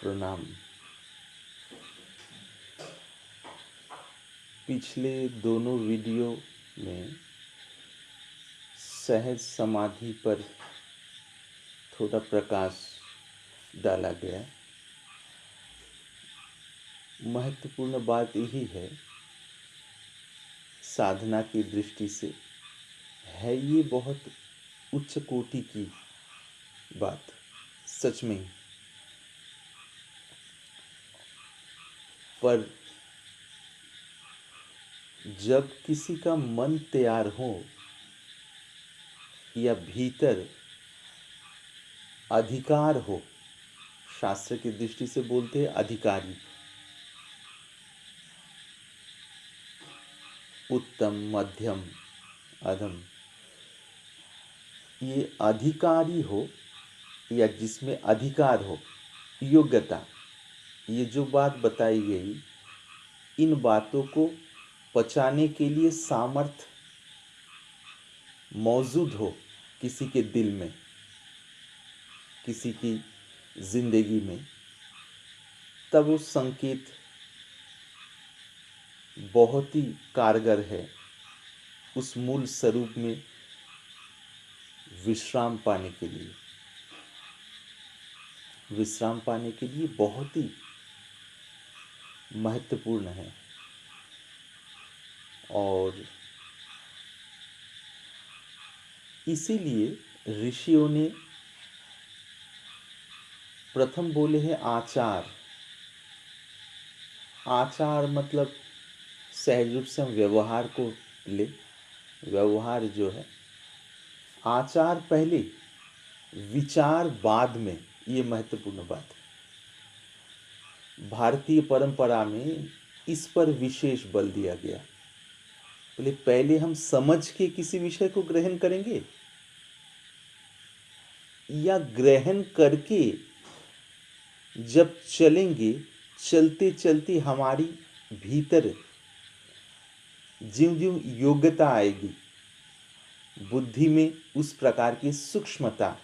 प्रणाम। पिछले दोनों वीडियो में सहज समाधि पर थोड़ा प्रकाश डाला गया। महत्वपूर्ण बात यही है, साधना की दृष्टि से है ये बहुत उच्च कोटि की बात, सच में। पर जब किसी का मन तैयार हो या भीतर अधिकार हो, शास्त्र की दृष्टि से बोलते हैं अधिकारी, उत्तम, मध्यम, अधम, ये अधिकारी हो या जिसमें अधिकार हो, योग्यता, ये जो बात बताई गई, इन बातों को पचाने के लिए सामर्थ्य मौजूद हो किसी के दिल में, किसी की जिंदगी में, तब वो संकेत बहुत ही कारगर है उस मूल स्वरूप में विश्राम पाने के लिए। विश्राम पाने के लिए बहुत ही महत्वपूर्ण है। और इसीलिए ऋषियों ने प्रथम बोले हैं आचार। आचार मतलब सहज रूप से हम व्यवहार को ले, व्यवहार जो है, आचार पहले, विचार बाद में, ये महत्वपूर्ण बात है। भारतीय परंपरा में इस पर विशेष बल दिया गया। पहले हम समझ के किसी विषय को ग्रहण करेंगे या ग्रहण करके जब चलेंगे, चलते चलते हमारी भीतर ज्यों ज्यों योग्यता आएगी, बुद्धि में उस प्रकार की सूक्ष्मता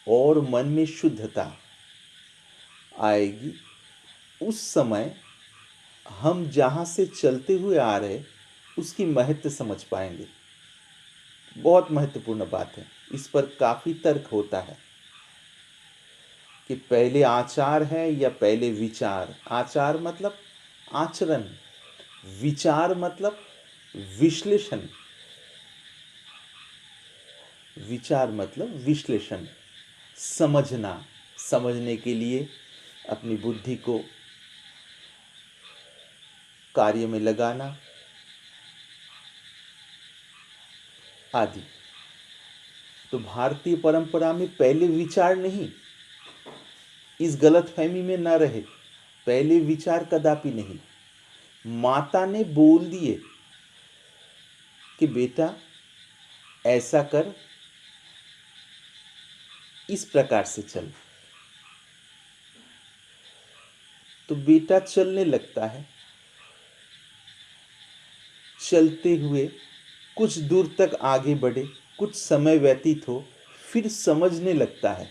और मन में शुद्धता आएगी, उस समय हम जहाँ से चलते हुए आ रहे उसकी महत्व समझ पाएंगे। बहुत महत्वपूर्ण बात है। इस पर काफ़ी तर्क होता है कि पहले आचार है या पहले विचार। आचार मतलब आचरण, विचार मतलब विश्लेषण। विचार मतलब विश्लेषण, समझना, समझने के लिए अपनी बुद्धि को कार्य में लगाना आदि। तो भारतीय परंपरा में पहले विचार नहीं, इस गलतफहमी में न रहे, पहले विचार कदापि नहीं। माता ने बोल दिए कि बेटा ऐसा कर, इस प्रकार से चल, तो बेटा चलने लगता है। चलते हुए कुछ दूर तक आगे बढ़े, कुछ समय व्यतीत हो, फिर समझने लगता है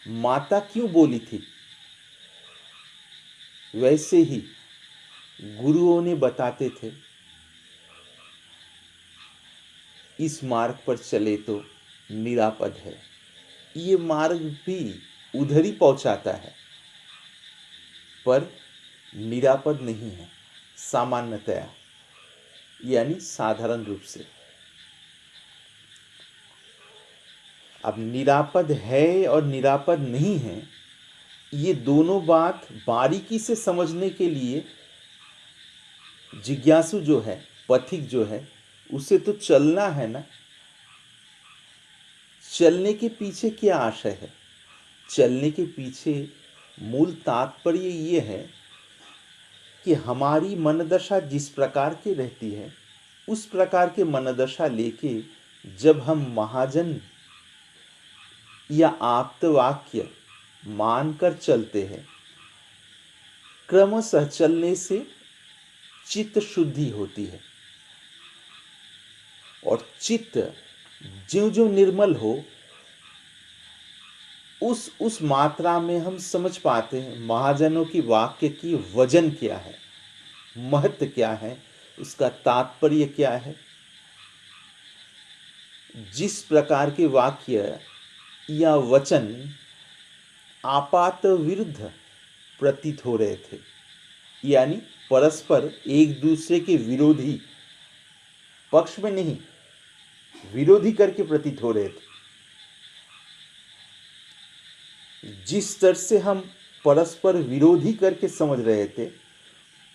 माता क्यों बोली थी। वैसे ही गुरुओं ने बताते थे, इस मार्ग पर चले तो निरापद है। ये मार्ग भी उधर ही पहुंचाता है, पर निरापद नहीं है सामान्यतया, यानी साधारण रूप से। अब निरापद है और निरापद नहीं है, ये दोनों बात बारीकी से समझने के लिए जिज्ञासु जो है, पथिक जो है, उसे तो चलना है ना। चलने के पीछे क्या आशय है? चलने के पीछे मूल तात्पर्य ये है कि हमारी मनदशा जिस प्रकार की रहती है, उस प्रकार के मनदशा लेके जब हम महाजन या आप्तवाक्य मानकर चलते हैं, क्रमशः चलने से चित्त शुद्धि होती है। और चित्त ज्यों ज्यों निर्मल हो, उस मात्रा में हम समझ पाते हैं महाजनों की वाक्य की वजन क्या है, महत्व क्या है, उसका तात्पर्य क्या है। जिस प्रकार के वाक्य या वचन आपात विरुद्ध प्रतीत हो रहे थे, यानी परस्पर एक दूसरे के विरोधी पक्ष में नहीं, विरोधी करके प्रतीत हो रहे थे, जिस स्तर से हम परस्पर विरोधी करके समझ रहे थे,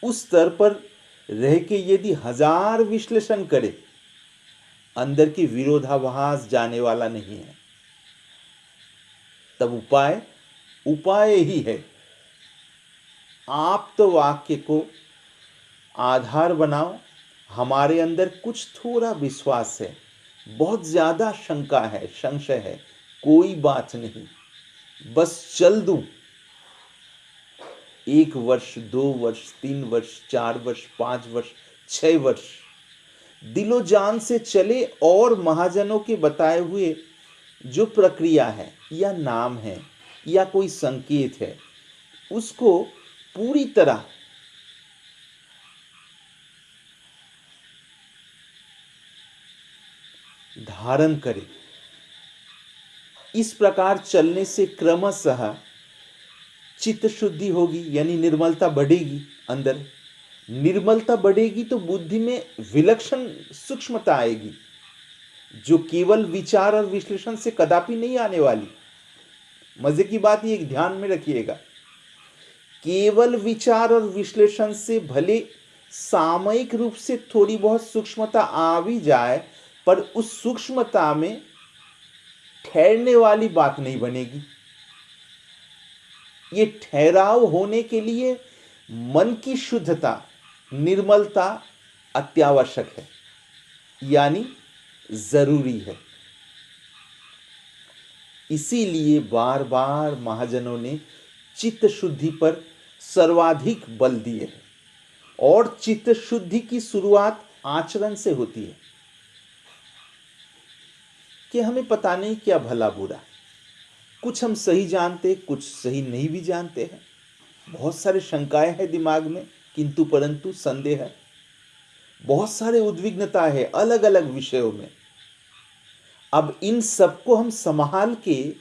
उस स्तर पर रह के यदि 1000 विश्लेषण करे, अंदर की विरोधाभास जाने वाला नहीं है। तब उपाय ही है। आप तो वाक्य को आधार बनाओ। हमारे अंदर कुछ थोड़ा विश्वास है, बहुत ज़्यादा शंका है, संशय है, कोई बात नहीं, बस चल दूं। 1 वर्ष, 2 वर्ष, 3 वर्ष, 4 वर्ष, 5 वर्ष, 6 वर्ष दिलो जान से चले और महाजनों के बताए हुए जो प्रक्रिया है या नाम है या कोई संकेत है, उसको पूरी तरह धारण करें। इस प्रकार चलने से क्रमशः चित्त शुद्धि होगी, यानी निर्मलता बढ़ेगी। अंदर निर्मलता बढ़ेगी तो बुद्धि में विलक्षण सूक्ष्मता आएगी, जो केवल विचार और विश्लेषण से कदापि नहीं आने वाली। मजे की बात ये ध्यान में रखिएगा, केवल विचार और विश्लेषण से भले सामयिक रूप से थोड़ी बहुत सूक्ष्मता आ भी जाए, पर उस सूक्ष्मता में ठहरने वाली बात नहीं बनेगी। ये ठहराव होने के लिए मन की शुद्धता, निर्मलता अत्यावश्यक है, यानी जरूरी है। इसीलिए बार बार महाजनों ने चित्त शुद्धि पर सर्वाधिक बल दिए है, और चित्त शुद्धि की शुरुआत आचरण से होती है कि हमें पता नहीं क्या भला बुरा, कुछ हम सही जानते, कुछ सही नहीं भी जानते हैं, बहुत सारे शंकाएं हैं दिमाग में, किंतु परंतु संदेह है, बहुत सारे उद्विग्नता है अलग अलग विषयों में। अब इन सबको हम संभाल के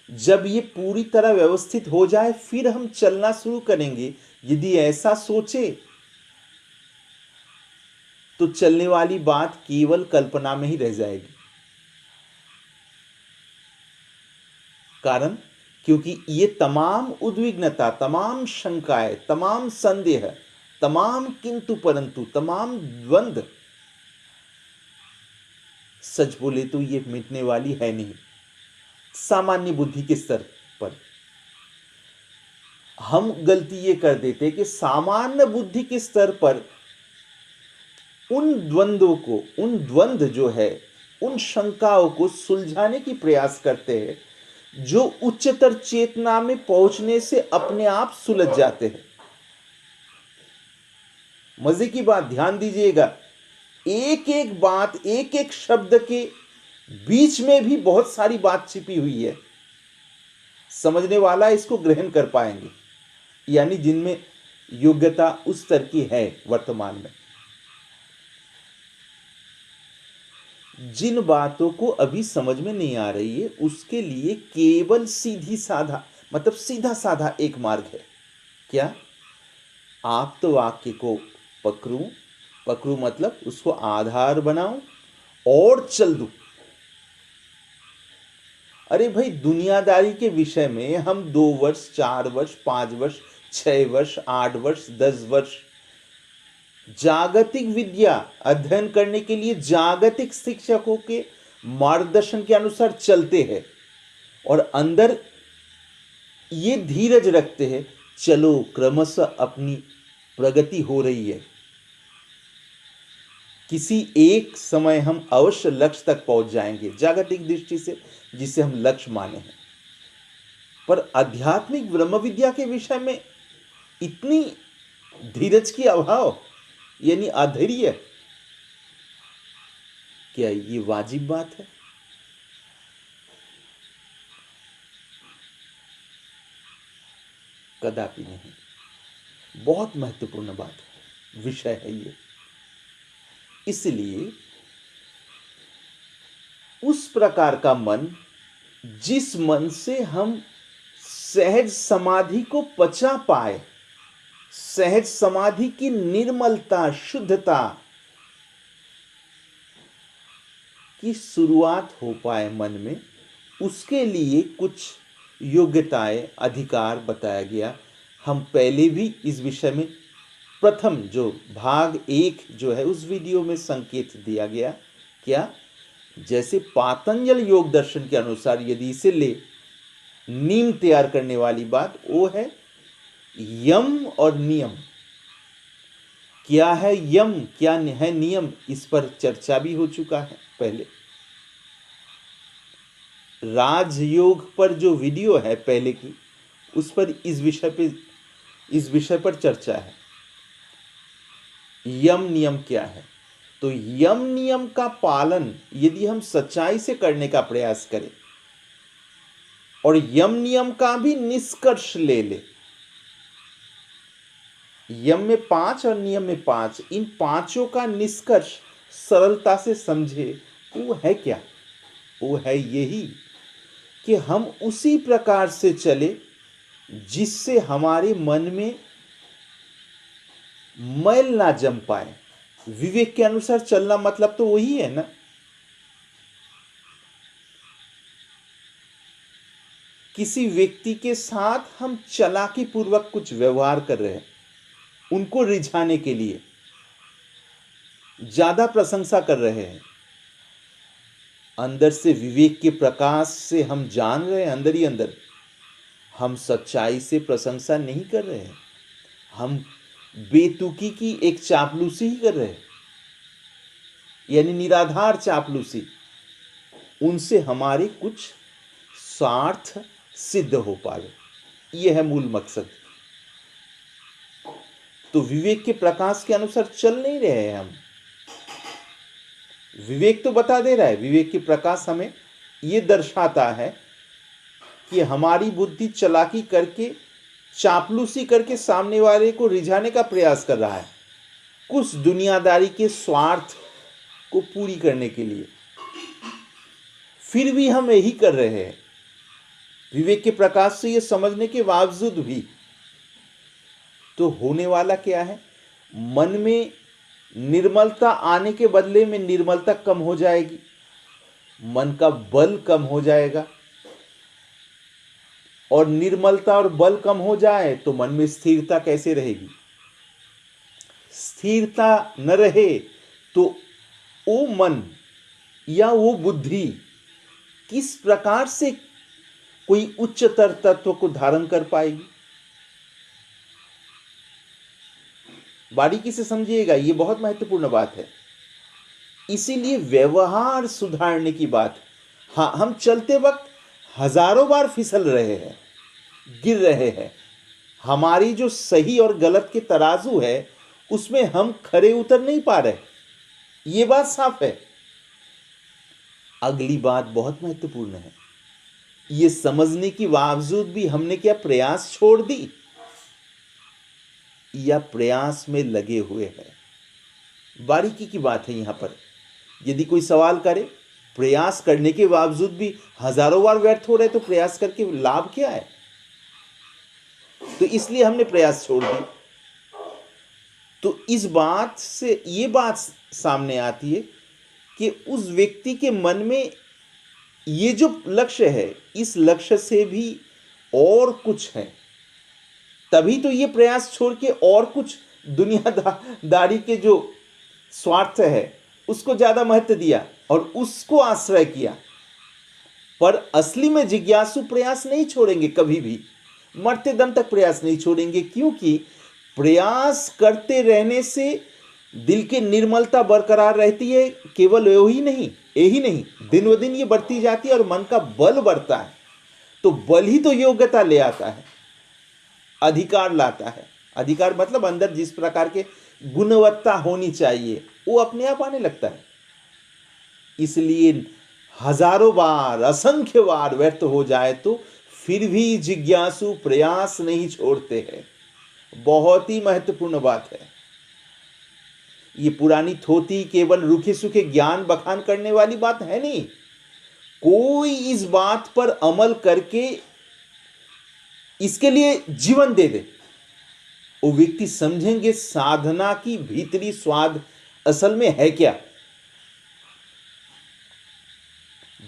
जब ये पूरी तरह व्यवस्थित हो जाए, फिर हम चलना शुरू करेंगे। यदि ऐसा सोचे तो चलने वाली बात केवल कल्पना में ही रह जाएगी। कारण क्योंकि ये तमाम उद्विग्नता, तमाम शंकाएं, तमाम संदेह, तमाम किंतु परंतु, तमाम द्वंद्व, सच बोले तो ये मिटने वाली है नहीं। सामान्य बुद्धि के स्तर पर हम गलती ये कर देते कि सामान्य बुद्धि के स्तर पर उन द्वंद्वों को, उन द्वंद्व जो है, उन शंकाओं को सुलझाने की प्रयास करते हैं, जो उच्चतर चेतना में पहुंचने से अपने आप सुलझ जाते हैं। मजे की बात ध्यान दीजिएगा, एक एक बात, एक एक शब्द के बीच में भी बहुत सारी बात छिपी हुई है। समझने वाला इसको ग्रहण कर पाएंगे, यानी जिनमें योग्यता उस स्तर की है वर्तमान में। जिन बातों को अभी समझ में नहीं आ रही है, उसके लिए केवल सीधी साधा, मतलब सीधा साधा एक मार्ग है। क्या? आप तो वाक्य को पकड़ूं मतलब उसको आधार बनाऊं और चल दूं। अरे भाई, दुनियादारी के विषय में हम 2 वर्ष, 4 वर्ष, 5 वर्ष, 6 वर्ष, 8 वर्ष, 10 वर्ष जागतिक विद्या अध्ययन करने के लिए जागतिक शिक्षकों के मार्गदर्शन के अनुसार चलते हैं, और अंदर ये धीरज रखते हैं, चलो क्रमशः अपनी प्रगति हो रही है, किसी एक समय हम अवश्य लक्ष्य तक पहुंच जाएंगे जागतिक दृष्टि से, जिसे हम लक्ष्य माने हैं। पर आध्यात्मिक ब्रह्म विद्या के विषय में इतनी धीरज की अभाव, यानी अधैर्य, क्या ये वाजिब बात है? कदापि नहीं। बहुत महत्वपूर्ण बात है, विषय है ये। इसलिए उस प्रकार का मन, जिस मन से हम सहज समाधि को पचा पाए, सहज समाधि की निर्मलता, शुद्धता की शुरुआत हो पाए मन में, उसके लिए कुछ योग्यताएं, अधिकार बताया गया। हम पहले भी इस विषय में प्रथम जो भाग 1 जो है उस वीडियो में संकेत दिया गया। क्या? जैसे पातंजल योग दर्शन के अनुसार यदि इसे ले, नीम तैयार करने वाली बात वो है यम और नियम। क्या है यम, क्या है नियम, इस पर चर्चा भी हो चुका है पहले। राजयोग पर जो वीडियो है पहले की, उस पर इस विषय पर चर्चा है। यम नियम क्या है? तो यम नियम का पालन यदि हम सच्चाई से करने का प्रयास करें और यम नियम का भी निष्कर्ष ले ले, यम में 5 और नियम में 5, इन पांचों का निष्कर्ष सरलता से समझे, वो है क्या? वो है यही कि हम उसी प्रकार से चले जिससे हमारे मन में मैल ना जम पाए। विवेक के अनुसार चलना मतलब तो वही है ना। किसी व्यक्ति के साथ हम चालाकी पूर्वक कुछ व्यवहार कर रहे हैं, उनको रिझाने के लिए ज्यादा प्रशंसा कर रहे हैं, अंदर से विवेक के प्रकाश से हम जान रहे हैं, अंदर ही अंदर हम सच्चाई से प्रशंसा नहीं कर रहे हैं, हम बेतुकी की एक चापलूसी ही कर रहे हैं, यानी निराधार चापलूसी। उनसे हमारे कुछ स्वार्थ सिद्ध हो पाए, यह है मूल मकसद। तो विवेक के प्रकाश के अनुसार चल नहीं रहे हैं हम। विवेक तो बता दे रहा है, विवेक के प्रकाश हमें यह दर्शाता है कि हमारी बुद्धि चालाकी करके, चापलूसी करके सामने वाले को रिझाने का प्रयास कर रहा है, कुछ दुनियादारी के स्वार्थ को पूरी करने के लिए। फिर भी हम यही कर रहे हैं, विवेक के प्रकाश से यह समझने के बावजूद भी। तो होने वाला क्या है? मन में निर्मलता आने के बदले में निर्मलता कम हो जाएगी, मन का बल कम हो जाएगा। और निर्मलता और बल कम हो जाए तो मन में स्थिरता कैसे रहेगी? स्थिरता न रहे तो वो मन या वो बुद्धि किस प्रकार से कोई उच्चतर तत्व को धारण कर पाएगी? बारीकी से समझिएगा, ये बहुत महत्वपूर्ण बात है। इसीलिए व्यवहार सुधारने की बात। हाँ, हम चलते वक्त हजारों बार फिसल रहे हैं, गिर रहे हैं। हमारी जो सही और गलत के तराजू है उसमें हम खरे उतर नहीं पा रहे, ये बात साफ है। अगली बात बहुत महत्वपूर्ण है, ये समझने के बावजूद भी हमने क्या प्रयास छोड़ दी या प्रयास में लगे हुए हैं? बारीकी की बात है यहां पर। यदि कोई सवाल करे, प्रयास करने के बावजूद भी हजारों बार व्यर्थ हो रहे तो प्रयास करके लाभ क्या है? तो इसलिए हमने प्रयास छोड़ दी। तो इस बात से ये बात सामने आती है कि उस व्यक्ति के मन में ये जो लक्ष्य है, इस लक्ष्य से भी और कुछ है, तभी तो ये प्रयास छोड़ के और कुछ दुनियादारी के जो स्वार्थ है उसको ज्यादा महत्व दिया और उसको आश्रय किया। पर असली में जिज्ञासु प्रयास नहीं छोड़ेंगे कभी भी, मरते दम तक प्रयास नहीं छोड़ेंगे, क्योंकि प्रयास करते रहने से दिल की निर्मलता बरकरार रहती है। केवल यही नहीं, दिन ब दिन ये बढ़ती जाती है और मन का बल बढ़ता है। तो बल ही तो योग्यता ले आता है, अधिकार लाता है। अधिकार मतलब अंदर जिस प्रकार के गुणवत्ता होनी चाहिए वो अपने आप आने लगता है। इसलिए हजारों बार, असंख्य बार व्यर्थ हो जाए तो फिर भी जिज्ञासु प्रयास नहीं छोड़ते हैं। बहुत ही महत्वपूर्ण बात है। ये पुरानी थोती केवल रूखे सूखे ज्ञान बखान करने वाली बात है नहीं। कोई इस बात पर अमल करके इसके लिए जीवन दे दे, वो व्यक्ति समझेंगे साधना की भीतरी स्वाद असल में है क्या।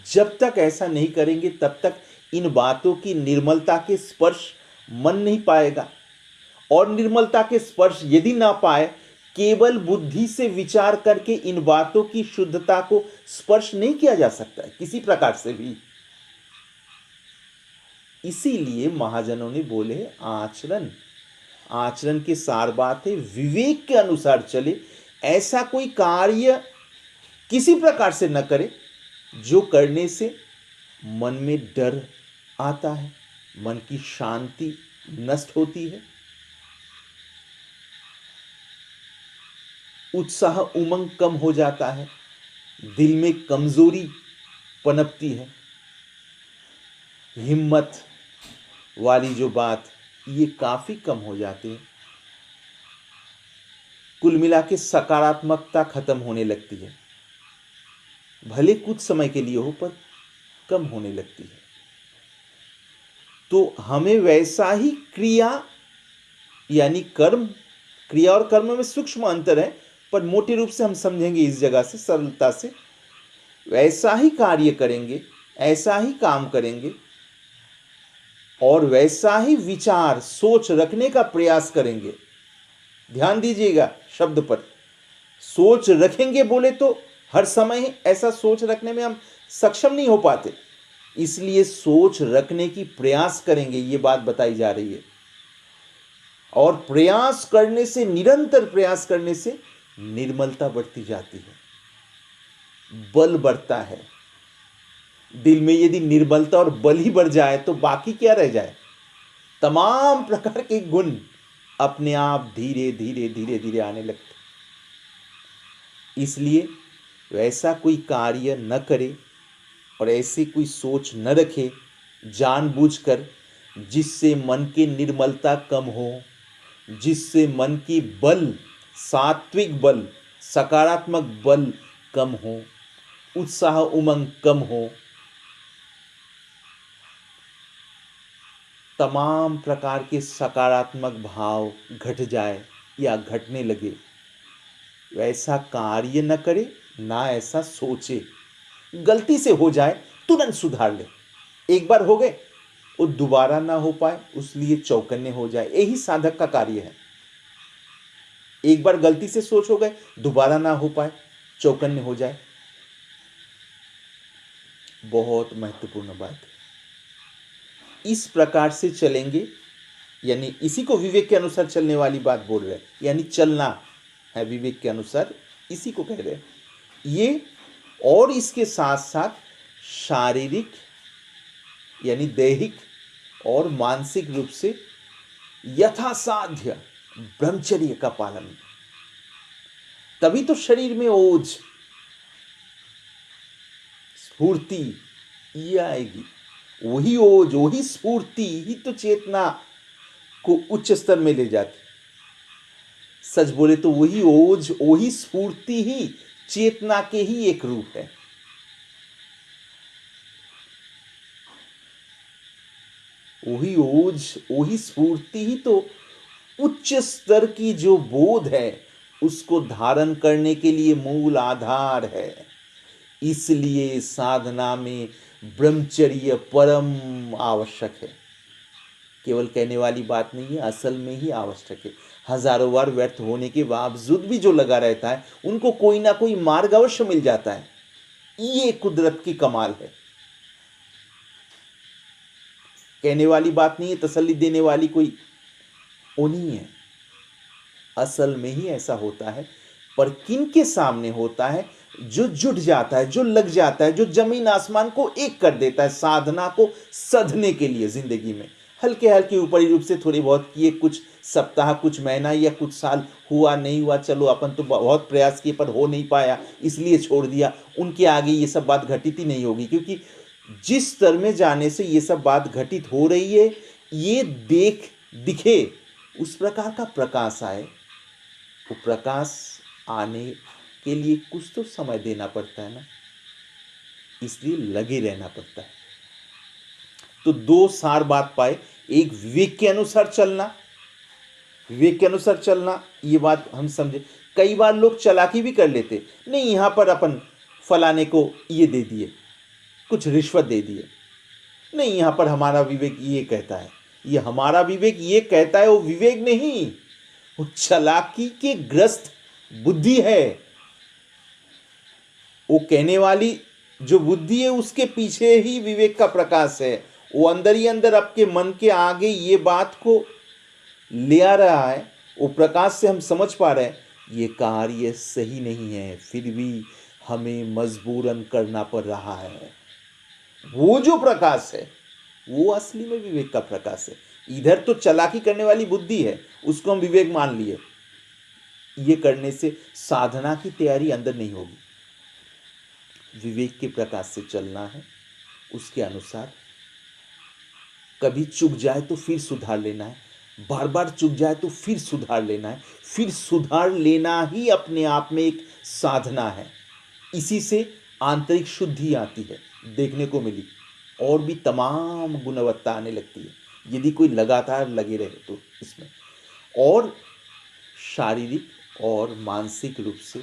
जब तक ऐसा नहीं करेंगे तब तक इन बातों की निर्मलता के स्पर्श मन नहीं पाएगा। और निर्मलता के स्पर्श यदि ना पाए, केवल बुद्धि से विचार करके इन बातों की शुद्धता को स्पर्श नहीं किया जा सकता है किसी प्रकार से भी। इसीलिए महाजनों ने बोले आचरण, आचरण की सार बात है विवेक के अनुसार चले। ऐसा कोई कार्य किसी प्रकार से न करे जो करने से मन में डर आता है, मन की शांति नष्ट होती है, उत्साह उमंग कम हो जाता है, दिल में कमजोरी पनपती है, हिम्मत वाली जो बात ये काफी कम हो जाती है। कुल मिला के सकारात्मकता खत्म होने लगती है, भले कुछ समय के लिए हो पर कम होने लगती है। तो हमें वैसा ही क्रिया यानी कर्म, क्रिया और कर्म में सूक्ष्म अंतर है पर मोटे रूप से हम समझेंगे इस जगह से सरलता से, वैसा ही कार्य करेंगे, ऐसा ही काम करेंगे और वैसा ही विचार सोच रखने का प्रयास करेंगे। ध्यान दीजिएगा शब्द पर, सोच रखेंगे बोले तो हर समय ऐसा सोच रखने में हम सक्षम नहीं हो पाते, इसलिए सोच रखने की प्रयास करेंगे, ये बात बताई जा रही है। और प्रयास करने से, निरंतर प्रयास करने से निर्मलता बढ़ती जाती है, बल बढ़ता है। दिल में यदि निर्मलता और बल ही बढ़ जाए तो बाकी क्या रह जाए। तमाम प्रकार के गुण अपने आप धीरे धीरे धीरे धीरे आने लगते। इसलिए वैसा कोई कार्य न करे और ऐसी कोई सोच न रखे जानबूझकर जिससे मन की निर्मलता कम हो, जिससे मन की बल, सात्विक बल, सकारात्मक बल कम हो, उत्साह उमंग कम हो, तमाम प्रकार के सकारात्मक भाव घट जाए या घटने लगे। वैसा कार्य न करे, ना ऐसा सोचे। गलती से हो जाए तुरंत सुधार ले, एक बार हो गए वो दोबारा ना हो पाए उसलिए चौकन्ने हो जाए, यही साधक का कार्य है। एक बार गलती से सोच हो गए, दोबारा ना हो पाए, चौकन्ने हो जाए। बहुत महत्वपूर्ण बात है। इस प्रकार से चलेंगे, यानी इसी को विवेक के अनुसार चलने वाली बात बोल रहे हैं, यानी चलना है विवेक के अनुसार, इसी को कह रहे हैं ये। और इसके साथ साथ शारीरिक यानी दैहिक और मानसिक रूप से यथासाध्य ब्रह्मचर्य का पालन, तभी तो शरीर में ओज, स्फूर्ति ये आएगी। वही ओज, वही स्फूर्ति ही तो चेतना को उच्च स्तर में ले जाती। सच बोले तो वही ओज, वही स्फूर्ति ही चेतना के ही एक रूप है। वही ओज, वही स्फूर्ति ही तो उच्च स्तर की जो बोध है उसको धारण करने के लिए मूल आधार है। इसलिए साधना में ब्रह्मचर्य परम आवश्यक है। केवल कहने वाली बात नहीं है, असल में ही आवश्यक है। हजारों बार व्यर्थ होने के बावजूद भी जो लगा रहता है उनको कोई ना कोई मार्ग अवश्य मिल जाता है। ये कुदरत की कमाल है। कहने वाली बात नहीं है, तसल्ली देने वाली कोई वो नहीं है। असल में ही ऐसा होता है। पर किन के सामने होता है? जो जुट जाता है, जो लग जाता है, जो जमीन आसमान को एक कर देता है साधना को सधने के लिए। जिंदगी में हल्के हल्के ऊपरी रूप से थोड़ी बहुत किए, कुछ सप्ताह, कुछ महीना या कुछ साल, हुआ नहीं हुआ, चलो अपन तो बहुत प्रयास किए पर हो नहीं पाया इसलिए छोड़ दिया, उनके आगे ये सब बात घटित ही नहीं होगी। क्योंकि जिस स्तर में जाने से ये सब बात घटित हो रही है, ये दिखे, उस प्रकार का प्रकाश आए। वो प्रकाश आने के लिए कुछ तो समय देना पड़ता है ना, इसलिए लगे रहना पड़ता है। तो दो सार बात पाए, एक विवेक के अनुसार चलना, विवेक के अनुसार चलना, ये बात हम समझे। कई बार लोग चालाकी भी कर लेते, नहीं यहाँ पर अपन फलाने को ये दे दिए, कुछ रिश्वत दे दिए, नहीं यहाँ पर हमारा विवेक ये कहता है, ये हमारा विवेक ये कहता है, वो विवेक नहीं, वो चालाकी के ग्रस्त बुद्धि है। वो कहने वाली जो बुद्धि है उसके पीछे ही विवेक का प्रकाश है। वो अंदर ही अंदर आपके मन के आगे ये बात को ले आ रहा है, वो प्रकाश से हम समझ पा रहे हैं ये कार्य सही नहीं है, फिर भी हमें मजबूरन करना पड़ रहा है। वो जो प्रकाश है वो असली में विवेक का प्रकाश है। इधर तो चालाकी करने वाली बुद्धि है, उसको हम विवेक मान लिए। ये करने से साधना की तैयारी अंदर नहीं होगी। विवेक के प्रकाश से चलना है, उसके अनुसार। कभी चूक जाए तो फिर सुधार लेना है, बार बार चूक जाए तो फिर सुधार लेना है, फिर सुधार लेना ही अपने आप में एक साधना है। इसी से आंतरिक शुद्धि आती है, देखने को मिली, और भी तमाम गुणवत्ता आने लगती है यदि कोई लगातार लगे रहे तो इसमें। और शारीरिक और मानसिक रूप से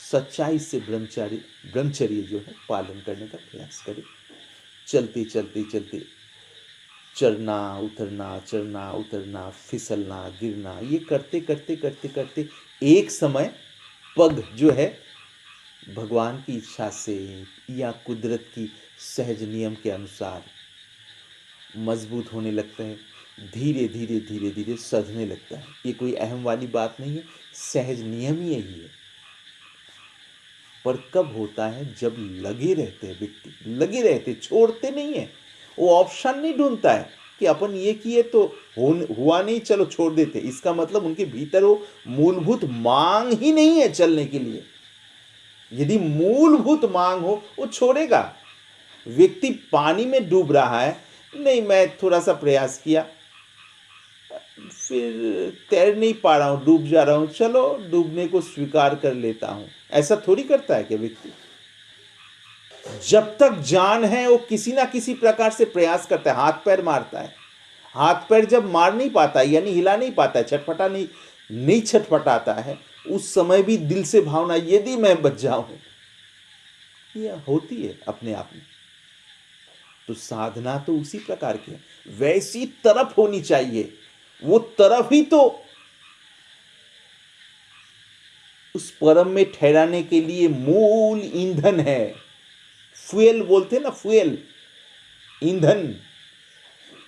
सच्चाई से ब्रह्मचर्य जो है पालन करने का प्रयास करें। चलते चलते चलते चढ़ना उतरना, फिसलना, गिरना, ये करते करते करते करते एक समय पग जो है भगवान की इच्छा से या कुदरत की सहज नियम के अनुसार मजबूत होने लगता है, धीरे धीरे धीरे धीरे सधने लगता है। ये कोई अहम वाली बात नहीं है, सहज नियम ही यही है। पर कब होता है? जब लगे रहते हैं व्यक्ति, लगे रहते, छोड़ते नहीं है। वो ऑप्शन नहीं ढूंढता है कि अपन ये किए तो हुआ नहीं, चलो छोड़ देते। इसका मतलब उनके भीतर वो मूलभूत मांग ही नहीं है चलने के लिए। यदि मूलभूत मांग हो वो छोड़ेगा। व्यक्ति पानी में डूब रहा है, नहीं मैं थोड़ा सा प्रयास किया, फिर तैर नहीं पा रहा हूँ, डूब जा रहा हूँ, चलो डूबने को स्वीकार कर लेता हूँ, ऐसा थोड़ी करता है क्या व्यक्ति? जब तक जान है वो किसी ना किसी प्रकार से प्रयास करता है, हाथ पैर मारता है। हाथ पैर जब मार नहीं पाता यानी हिला नहीं पाता है, छटपटा नहीं छटपटाता है, उस समय भी दिल से भावना यदि मैं बच जाऊं, ये होती है अपने आप में। तो साधना तो उसी प्रकार की है, वैसी तरफ होनी चाहिए। वो तरफ ही तो उस परम में ठहराने के लिए मूल ईंधन है। फ्यूल बोलते हैं ना, फ्यूल, ईंधन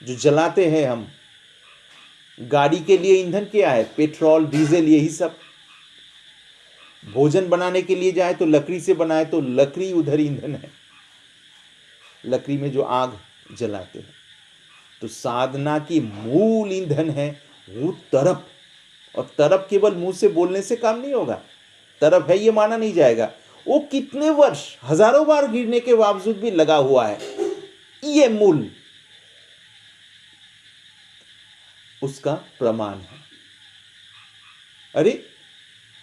जो जलाते हैं हम। गाड़ी के लिए ईंधन क्या है? पेट्रोल, डीजल, यही सब। भोजन बनाने के लिए जाए तो लकड़ी से बनाए तो लकड़ी उधर ईंधन है, लकड़ी में जो आग जलाते हैं। तो साधना की मूल ईंधन है वो तरफ। और तरफ केवल मुंह से बोलने से काम नहीं होगा, तरफ है ये माना नहीं जाएगा। वो कितने वर्ष, हजारों बार गिरने के बावजूद भी लगा हुआ है, ये मूल उसका प्रमाण है। अरे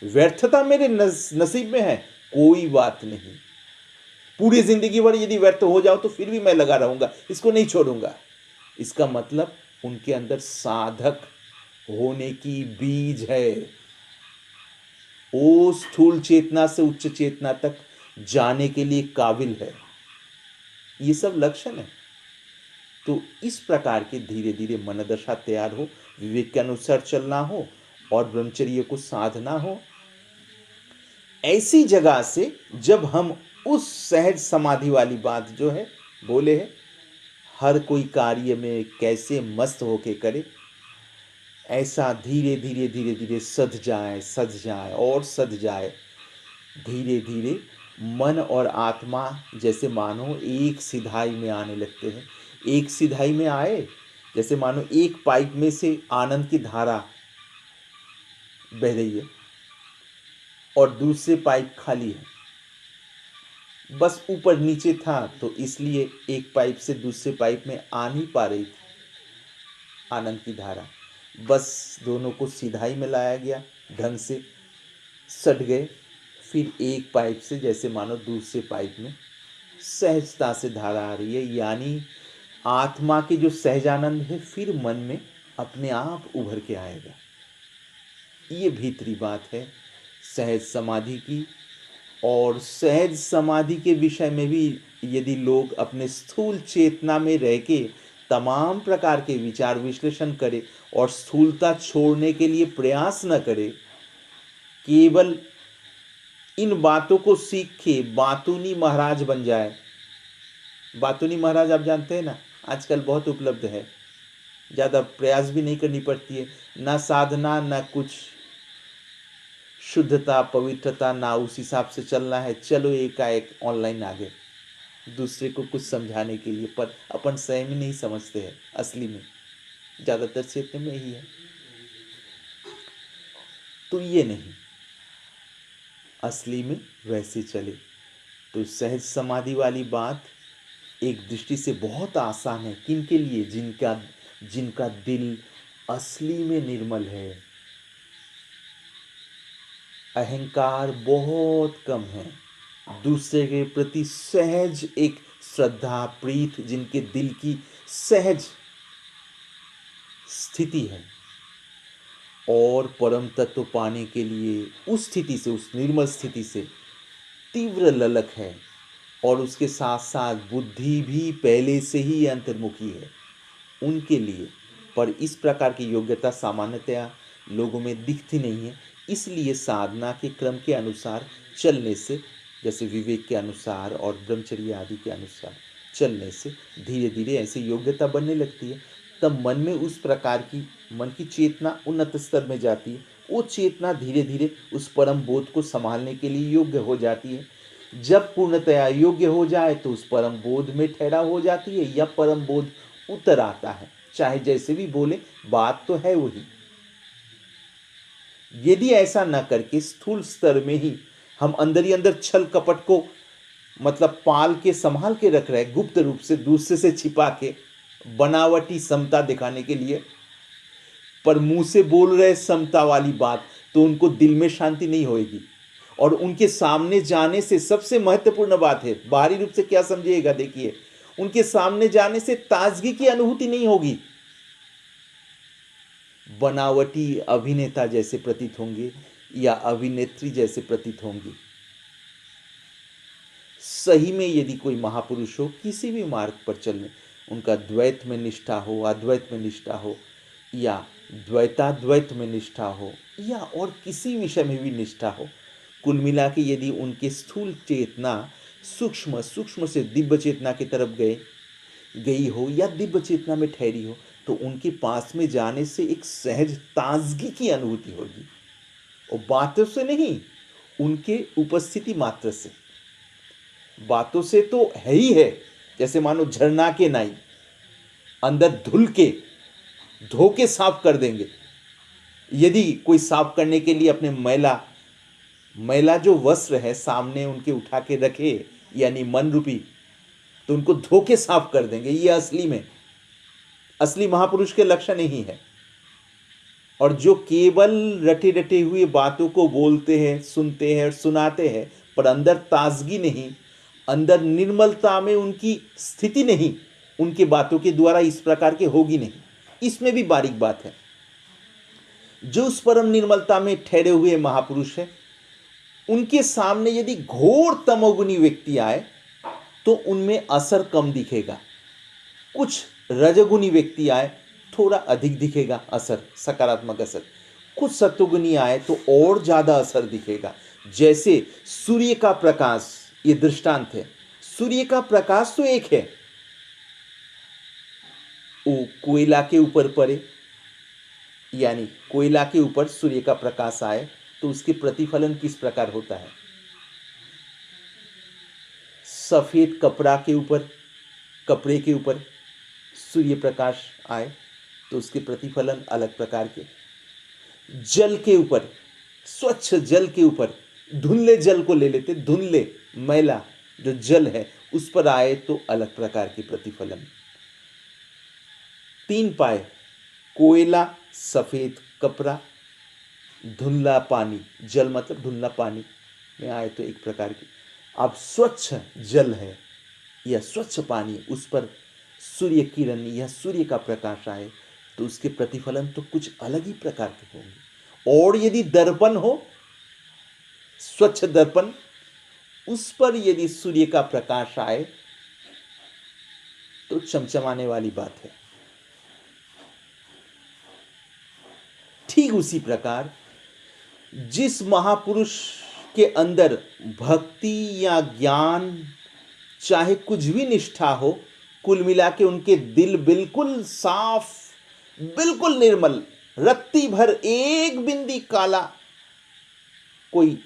व्यर्थता मेरे नसीब में है, कोई बात नहीं। पूरी जिंदगी भर यदि व्यर्थ हो जाओ तो फिर भी मैं लगा रहूंगा, इसको नहीं छोड़ूंगा। इसका मतलब उनके अंदर साधक होने की बीज है। वो स्थूल चेतना से उच्च चेतना तक जाने के लिए काबिल है। ये सब लक्षण है। तो इस प्रकार के धीरे धीरे मनोदशा तैयार हो, विवेक के अनुसार चलना हो और ब्रह्मचर्य को साधना हो। ऐसी जगह से जब हम उस सहज समाधि वाली बात जो है बोले है, हर कोई कार्य में कैसे मस्त होके करे, ऐसा धीरे धीरे धीरे धीरे सध जाए और सध जाए। धीरे धीरे मन और आत्मा जैसे मानो एक सिधाई में आने लगते हैं। एक सिधाई में आए जैसे मानो एक पाइप में से आनंद की धारा बह रही है और दूसरे पाइप खाली है। बस ऊपर नीचे था, तो इसलिए एक पाइप से दूसरे पाइप में आ नहीं पा रही थी आनंद की धारा। बस दोनों को सिधाई में लाया गया, ढंग से सट गए, फिर एक पाइप से जैसे मानो दूसरे पाइप में सहजता से धारा आ रही है, यानी आत्मा के जो सहजानंद है फिर मन में अपने आप उभर के आएगा। ये भीतरी बात है सहज समाधि की। और सहज समाधि के विषय में भी यदि लोग अपने स्थूल चेतना में रह के तमाम प्रकार के विचार विश्लेषण करें और स्थूलता छोड़ने के लिए प्रयास न करें, केवल इन बातों को सीख के बातूनी महाराज बन जाए। बातूनी महाराज आप जानते हैं ना, आजकल बहुत उपलब्ध है, ज़्यादा प्रयास भी नहीं करनी पड़ती है, ना साधना ना कुछ शुद्धता पवित्रता, ना उस हिसाब से चलना है, चलो एकाएक ऑनलाइन आ गए दूसरे को कुछ समझाने के लिए, पर अपन स्वयं ही नहीं समझते हैं असली में, ज़्यादातर क्षेत्र में ही है। तो ये नहीं, असली में वैसे चले। तो सहज समाधि वाली बात एक दृष्टि से बहुत आसान है, किनके लिए? जिनका दिल असली में निर्मल है, अहंकार बहुत कम है, दूसरे के प्रति सहज एक श्रद्धा प्रीत, जिनके दिल की सहज स्थिति है, और परम तत्व पाने के लिए उस स्थिति से, उस निर्मल स्थिति से तीव्र ललक है, और उसके साथ साथ बुद्धि भी पहले से ही अंतर्मुखी है उनके लिए। पर इस प्रकार की योग्यता सामान्यतया लोगों में दिखती नहीं है, इसलिए साधना के क्रम के अनुसार चलने से, जैसे विवेक के अनुसार और ब्रह्मचर्य आदि के अनुसार चलने से धीरे धीरे ऐसी योग्यता बनने लगती है। तब मन में उस प्रकार की मन की चेतना उन्नत स्तर में जाती है, वो चेतना धीरे धीरे उस परम बोध को संभालने के लिए योग्य हो जाती है। जब पूर्णतया योग्य हो जाए तो उस परम बोध में ठहरा हो जाती है, या परम बोध उतर आता है, चाहे जैसे भी बोले, बात तो है वही। यदि ऐसा न करके स्थूल स्तर में ही हम अंदर ही अंदर छल कपट को मतलब पाल के संभाल के रख रहे हैं, गुप्त रूप से दूसरे से छिपा के, बनावटी समता दिखाने के लिए, पर मुंह से बोल रहे समता वाली बात, तो उनको दिल में शांति नहीं होगी। और उनके सामने जाने से सबसे महत्वपूर्ण बात है, बाहरी रूप से क्या समझिएगा, देखिए, उनके सामने जाने से ताजगी की अनुभूति नहीं होगी, बनावटी अभिनेता जैसे प्रतीत होंगे या अभिनेत्री जैसे प्रतीत होंगी। सही में यदि कोई महापुरुष हो, किसी भी मार्ग पर चलने, उनका द्वैत में निष्ठा हो, अद्वैत में निष्ठा हो, या द्वैताद्वैत में निष्ठा हो, या और किसी विषय में भी निष्ठा हो, कुल मिला के यदि उनके स्थूल चेतना सूक्ष्म से दिव्य चेतना की तरफ गई हो, या दिव्य चेतना में ठहरी हो, तो उनके पास में जाने से एक सहज ताजगी की अनुभूति होगी, और बातों से नहीं, उनके उपस्थिति मात्र से। बातों से तो है ही है, जैसे मानो झरना के नाई अंदर धुल के धो के साफ कर देंगे। यदि कोई साफ करने के लिए अपने मैला जो वस्त्र है सामने उनके उठा के रखे, यानी मन रूपी, तो उनको धो के साफ कर देंगे। ये असली महापुरुष के लक्षण नहीं है। और जो केवल रटे रटे हुए बातों को बोलते हैं, सुनते हैं और सुनाते हैं, पर अंदर ताजगी नहीं, अंदर निर्मलता में उनकी स्थिति नहीं, उनके बातों के द्वारा इस प्रकार के होगी नहीं। इसमें भी बारीक बात है। जो उस परम निर्मलता में ठहरे हुए महापुरुष है, उनके सामने यदि घोर तमोगुनी व्यक्ति आए तो उनमें असर कम दिखेगा। कुछ रजगुनी व्यक्ति आए थोड़ा अधिक दिखेगा असर, सकारात्मक असर। कुछ सत्वगुनी आए तो और ज्यादा असर दिखेगा। जैसे सूर्य का प्रकाश, ये दृष्टांत है। सूर्य का प्रकाश तो एक है, वो कोयला के ऊपर पड़े, यानी कोयला के ऊपर सूर्य का प्रकाश आए तो उसके प्रतिफलन किस प्रकार होता है। सफेद कपड़े के ऊपर सूर्य प्रकाश आए तो उसके प्रतिफलन अलग प्रकार के। जल के ऊपर, स्वच्छ जल के ऊपर, धुंधले जल को ले लेते, धुंधले मैला, जो जल है उस पर आए तो अलग प्रकार की प्रतिफलन। 3 पाए, कोयला, सफेद कपड़ा, धुंधला पानी, जल मतलब धुंधला पानी में आए तो एक प्रकार की। अब स्वच्छ जल है या स्वच्छ पानी, उस पर सूर्य किरण या सूर्य का प्रकाश आए तो उसके प्रतिफलन तो कुछ अलग ही प्रकार के होंगे। और यदि दर्पण हो, स्वच्छ दर्पण, उस पर यदि सूर्य का प्रकाश आए तो चमचमाने वाली बात है। ठीक उसी प्रकार जिस महापुरुष के अंदर भक्ति या ज्ञान, चाहे कुछ भी निष्ठा हो, कुल मिला के उनके दिल बिल्कुल साफ, बिल्कुल निर्मल, रत्ती भर एक बिंदी काला, कोई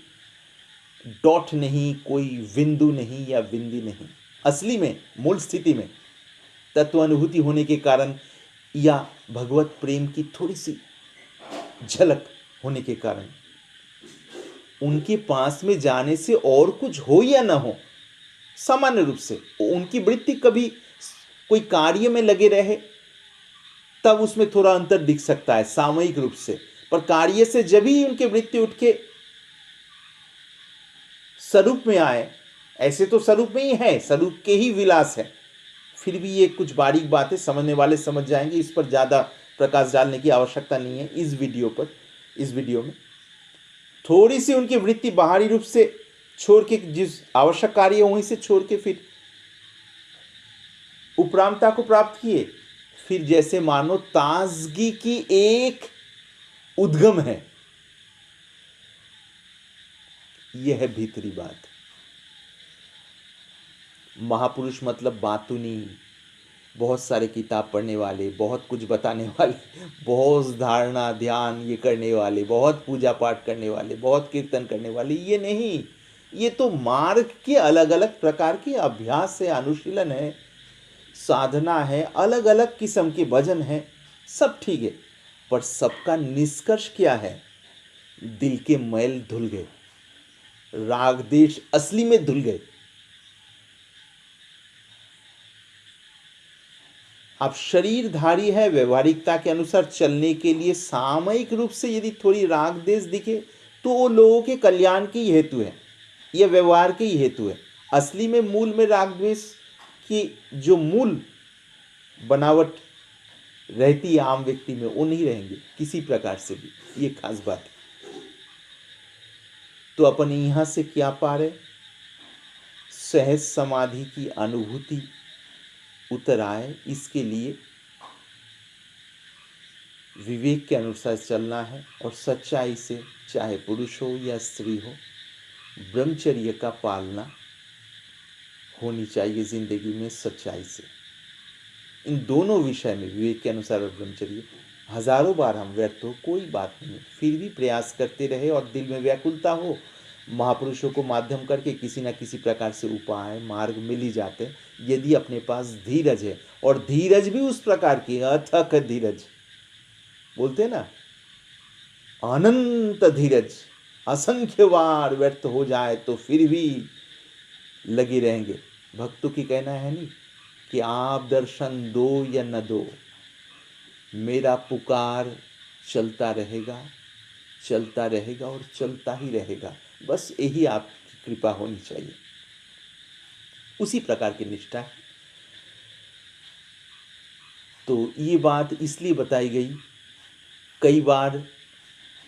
डॉट नहीं, कोई बिंदु नहीं या बिंदी नहीं, असली में मूल स्थिति में तत्व अनुभूति होने के कारण या भगवत प्रेम की थोड़ी सी झलक होने के कारण, उनके पास में जाने से और कुछ हो या ना हो, सामान्य रूप से उनकी वृत्ति कभी कोई कार्य में लगे रहे तब उसमें थोड़ा अंतर दिख सकता है सामयिक रूप से, पर कार्य से जब ही उनके वृत्ति उठ के स्वरूप में आए, ऐसे तो स्वरूप में ही है, स्वरूप के ही विलास है, फिर भी ये कुछ बारीक बातें समझने वाले समझ जाएंगे, इस पर ज़्यादा प्रकाश डालने की आवश्यकता नहीं है। इस वीडियो में थोड़ी सी उनकी वृत्ति बाहरी रूप से छोड़ के, जिस आवश्यक कार्य वहीं से छोड़ के फिर उपरामता को प्राप्त किए, फिर जैसे मानो ताजगी की एक उद्गम है। यह है भीतरी बात। महापुरुष मतलब बातूनी, बहुत सारे किताब पढ़ने वाले, बहुत कुछ बताने वाले, बहुत धारणा ध्यान ये करने वाले, बहुत पूजा पाठ करने वाले, बहुत कीर्तन करने वाले, ये नहीं। ये तो मार्ग के अलग अलग प्रकार के अभ्यास है, अनुशीलन है, साधना है, अलग अलग किस्म के भजन है, सब ठीक है, पर सबका निष्कर्ष क्या है? दिल के मैल धुल गए, राग देश असली में धुल गए। अब शरीरधारी है, व्यवहारिकता के अनुसार चलने के लिए सामयिक रूप से यदि थोड़ी राग देश दिखे तो वो लोगों के कल्याण की हेतु है, यह व्यवहार की हेतु है। असली में मूल में राग द्वेष की जो मूल बनावट रहती है आम व्यक्ति में, वो नहीं रहेंगे किसी प्रकार से भी, ये खास बात है। तो अपन यहां से क्या पा रहे? सहज समाधि की अनुभूति उतर आए, इसके लिए विवेक के अनुसार चलना है और सच्चाई से, चाहे पुरुष हो या स्त्री हो, ब्रह्मचर्य का पालना होनी चाहिए जिंदगी में सच्चाई से। इन दोनों विषय में, विवेक के अनुसार और ब्रह्मचर्य, हजारों बार हम व्यर्थ हो, कोई बात नहीं, फिर भी प्रयास करते रहे और दिल में व्याकुलता हो, महापुरुषों को माध्यम करके किसी न किसी प्रकार से उपाय मार्ग मिल ही जाते, यदि अपने पास धीरज है। और धीरज भी उस प्रकार की अथक धीरज, बोलते ना, अनंत धीरज, असंख्य बार व्यर्थ हो जाए तो फिर भी लगे रहेंगे। भक्तों की कहना है नहीं कि आप दर्शन दो या न दो, मेरा पुकार चलता रहेगा, चलता रहेगा और चलता ही रहेगा, बस यही आपकी कृपा होनी चाहिए। उसी प्रकार की निष्ठा है। तो ये बात इसलिए बताई गई, कई बार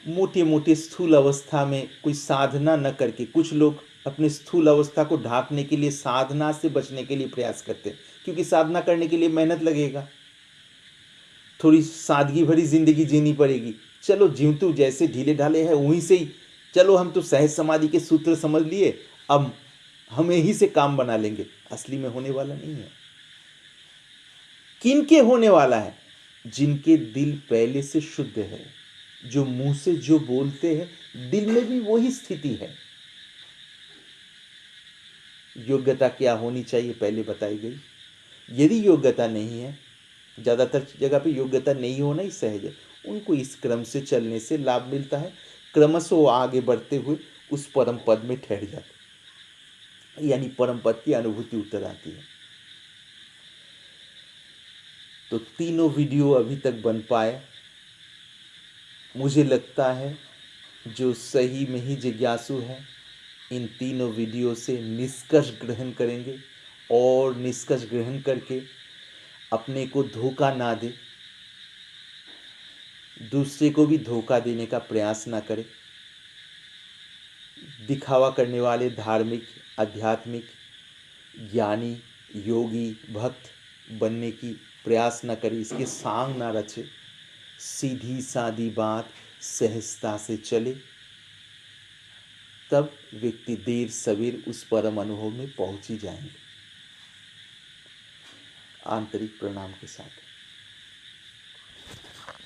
मोटे मोटे स्थूल अवस्था में कोई साधना न करके, कुछ लोग अपने स्थूल अवस्था को ढांकने के लिए साधना से बचने के लिए प्रयास करते हैं, क्योंकि साधना करने के लिए मेहनत लगेगा, थोड़ी सादगी भरी जिंदगी जीनी पड़ेगी। चलो जीवतु जैसे ढीले ढाले हैं वहीं से ही, चलो हम तो सहज समाधि के सूत्र समझ लिए, अब हम यही से काम बना लेंगे। असली में होने वाला नहीं है। किनके होने वाला है? जिनके दिल पहले से शुद्ध है, जो मुंह से जो बोलते हैं दिल में भी वही स्थिति है। योग्यता क्या होनी चाहिए पहले बताई गई। यदि योग्यता नहीं है, ज़्यादातर जगह पे योग्यता नहीं होना ही सहज है, उनको इस क्रम से चलने से लाभ मिलता है, क्रमशः आगे बढ़ते हुए उस परम पद में ठहर जाते। यानी परम पद की अनुभूति उतर आती है। तो तीनों वीडियो अभी तक बन पाए, मुझे लगता है जो सही में ही जिज्ञासु है इन तीनों वीडियो से निष्कर्ष ग्रहण करेंगे और निष्कर्ष ग्रहण करके अपने को धोखा ना दे, दूसरे को भी धोखा देने का प्रयास ना करे, दिखावा करने वाले धार्मिक, आध्यात्मिक, ज्ञानी, योगी, भक्त बनने की प्रयास न करे, इसके सांग ना रचे, सीधी सादी बात सहजता से चले, तब व्यक्ति देर सवेर उस परम अनुभव में पहुंच ही जाएंगे। आंतरिक प्रणाम के साथ।